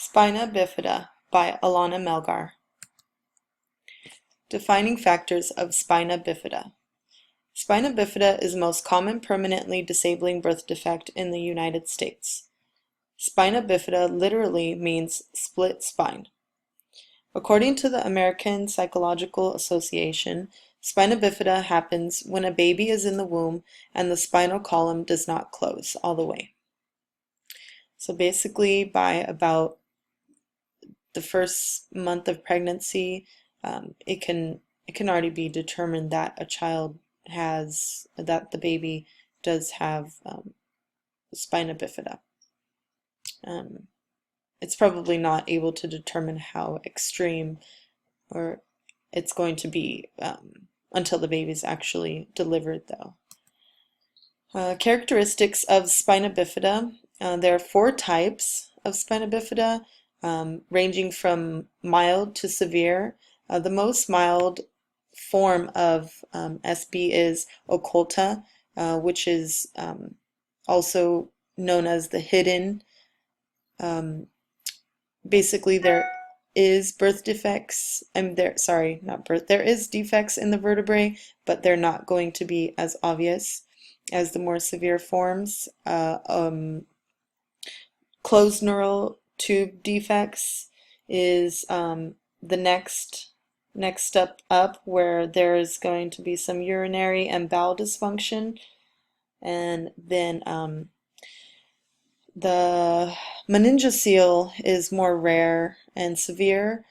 Spina bifida by Alana Melgar. Defining factors of spina bifida. Spina bifida is the most common permanently disabling birth defect in the United States. Spina bifida literally means split spine. According to the American Psychological Association, spina bifida happens when a baby is in the womb and the spinal column does not close all the way. So basically, by about the first month of pregnancy, it can already be determined that the baby does have spina bifida. It's probably not able to determine how extreme or it's going to be until the baby's actually delivered, though. Characteristics of spina bifida. There are 4 types of spina bifida, ranging from mild to severe. The most mild form of SB is occulta, which is also known as the hidden. Basically, there is birth defects. There is defects in the vertebrae, but they're not going to be as obvious as the more severe forms. Closed neural tube defects is the next step up, where there's going to be some urinary and bowel dysfunction, and then the meningocele is more rare and severe.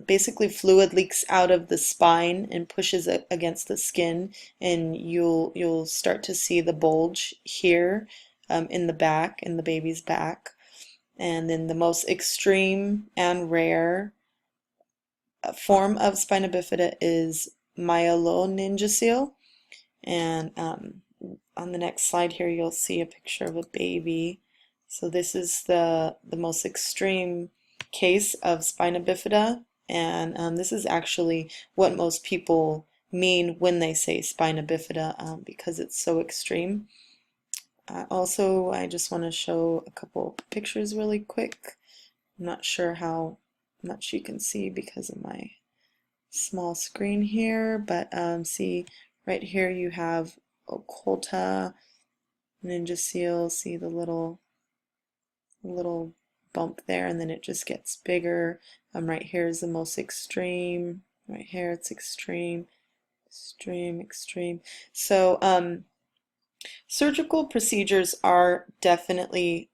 Basically, fluid leaks out of the spine and pushes it against the skin, and you'll start to see the bulge here in the baby's back. And then the most extreme and rare form of spina bifida is myeloningocele. And on the next slide here, you'll see a picture of a baby. So this is the most extreme case of spina bifida, and this is actually what most people mean when they say spina bifida, because it's so extreme. Also, I just want to show a couple pictures really quick. I'm not sure how much you can see because of my small screen here, but see right here you have occulta, meningocele. See the little bump there, and then it just gets bigger. Right here is the most extreme. Right here it's extreme, extreme. So surgical procedures are definitely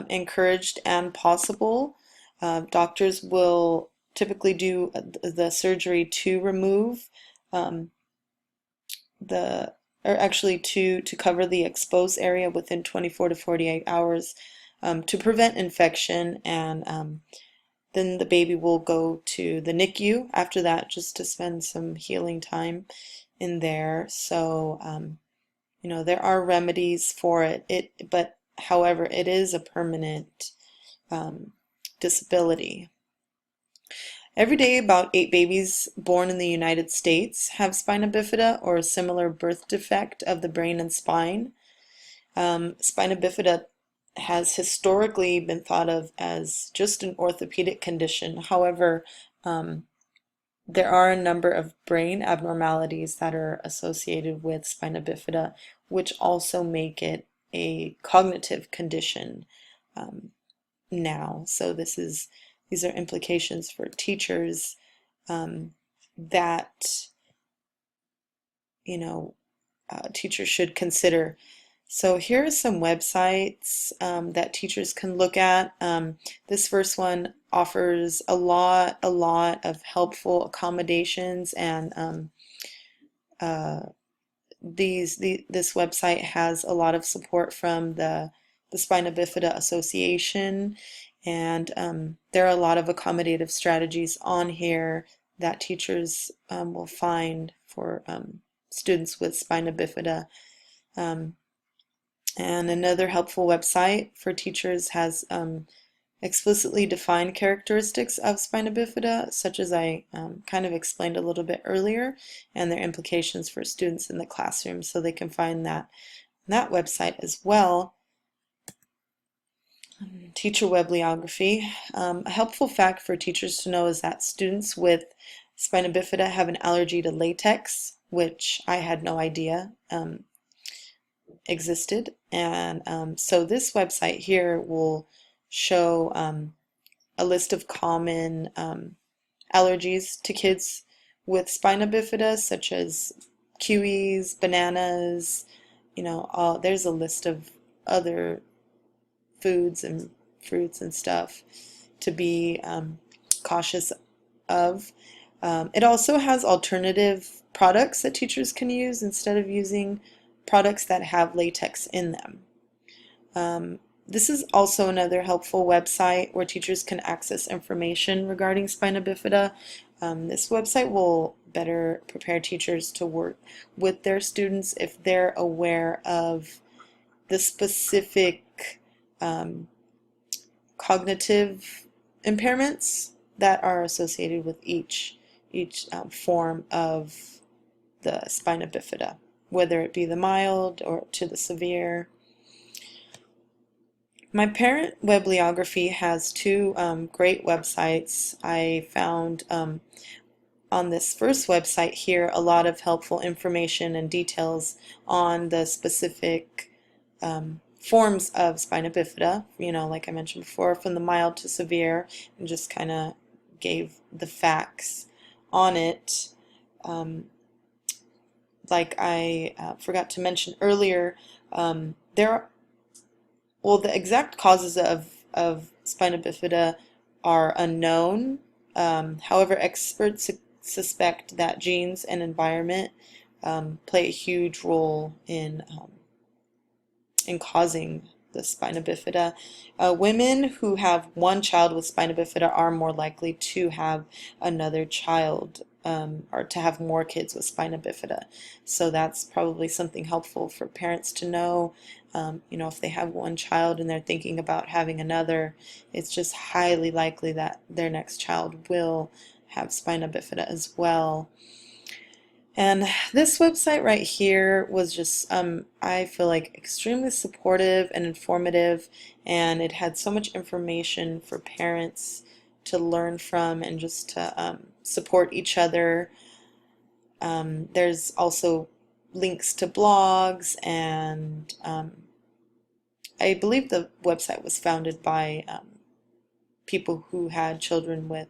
encouraged and possible. Doctors will typically do the surgery to remove to cover the exposed area within 24 to 48 hours to prevent infection, and then the baby will go to the NICU after that, just to spend some healing time in there. So there are remedies for it, but however, it is a permanent disability. Every day, about 8 babies born in the United States have spina bifida or a similar birth defect of the brain and spine. Spina bifida has historically been thought of as just an orthopedic condition. However, there are a number of brain abnormalities that are associated with spina bifida, which also make it a cognitive condition now. So these are implications for teachers that teachers should consider. So here are some websites that teachers can look at. This first one offers a lot of helpful accommodations, and this website has a lot of support from the Spina Bifida Association, and there are a lot of accommodative strategies on here that teachers will find for students with spina bifida. And another helpful website for teachers has explicitly defined characteristics of spina bifida, such as I kind of explained a little bit earlier, and their implications for students in the classroom, so they can find that website as well. Teacher Webliography. A helpful fact for teachers to know is that students with spina bifida have an allergy to latex, which I had no idea existed. And so this website here will show a list of common allergies to kids with spina bifida, such as kiwis, bananas, there's a list of other foods and fruits and stuff to be cautious of. It also has alternative products that teachers can use instead of using products that have latex in them. This is also another helpful website where teachers can access information regarding spina bifida. This website will better prepare teachers to work with their students if they're aware of the specific cognitive impairments that are associated with each form of the spina bifida, whether it be the mild or to the severe. My parent Webliography has two great websites. I found on this first website here a lot of helpful information and details on the specific forms of spina bifida, like I mentioned before, from the mild to severe, and just kind of gave the facts on it. Like I forgot to mention earlier, the exact causes of spina bifida are unknown. However, experts suspect that genes and environment play a huge role in causing the spina bifida. Women who have one child with spina bifida are more likely to have another child or to have more kids with spina bifida. So that's probably something helpful for parents to know. If they have one child and they're thinking about having another, it's just highly likely that their next child will have spina bifida as well. And this website right here was just, I feel like, extremely supportive and informative, and it had so much information for parents to learn from and just to support each other. There's also links to blogs, and I believe the website was founded by people who had children with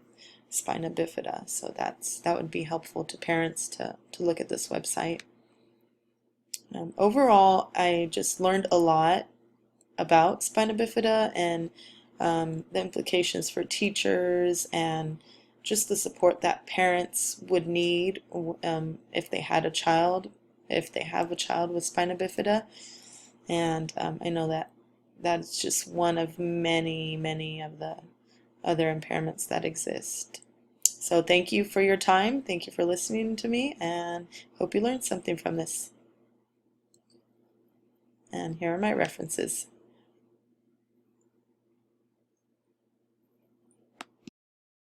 spina bifida, so that would be helpful to parents to look at this website. Overall, I just learned a lot about spina bifida and the implications for teachers and just the support that parents would need if they have a child with spina bifida. And I know that that's just one of many, many of the other impairments that exist. So thank you for your time. Thank you for listening to me, and hope you learned something from this. And here are my references.